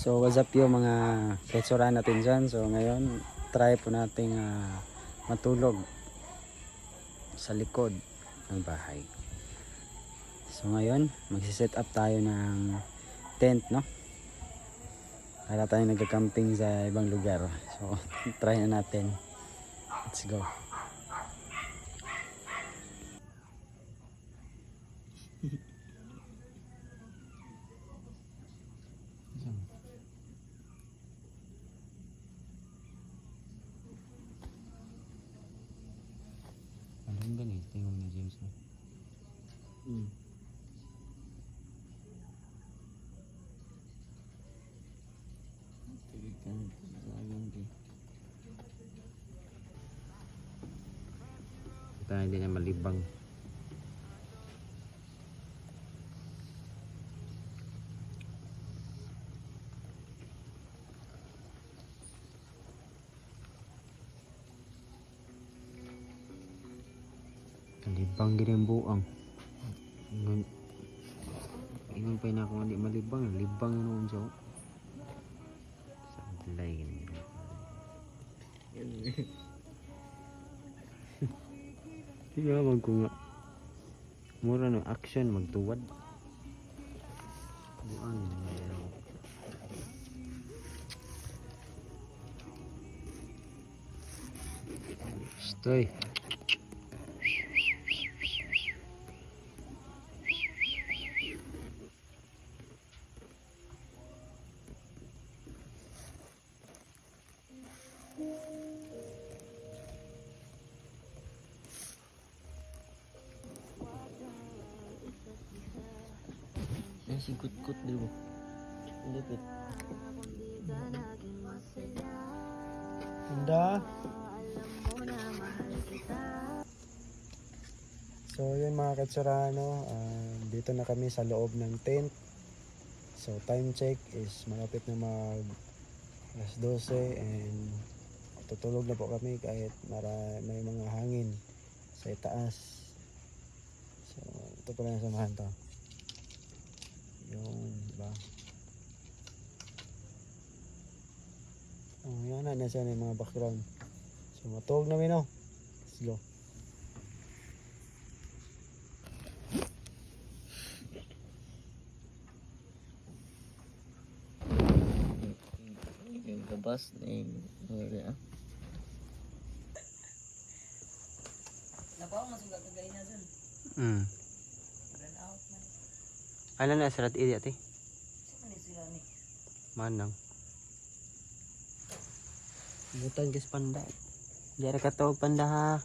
So what's up yung mga ketsura natin dyan. So ngayon try po nating matulog sa likod ng bahay. So ngayon magsiset up tayo ng tent, no? Para tayo nagka-camping sa ibang lugar. So try na natin. Let's go. Anong ganito yung ni James mo? Kita hindi na malibang. Malibang gini ang buang. Ingon pa na ako hindi malibang. Libang naman siya. Sablay gini. Tingnan ko nga. Mura no action magtuwad. Buang na. Stay. Yan si kut-kut dulu. Lipit. Handa. So yun mga katsurano, dito na kami sa loob ng tent. So time check is malapit na mag alas 12 and tutulog na po kami kahit may mga hangin sa itaas. So ito pala yung samahan to. Yung diba? Oh, yan na siya yung mga background. So matulog na no. Let's go. Yung kabas na yung napaw masugat na gay na dun. Run out man. Ano na sarat idi ate? Saan ni sila ni? Manang. Butan kas panda. Diara ka tawag panda ha.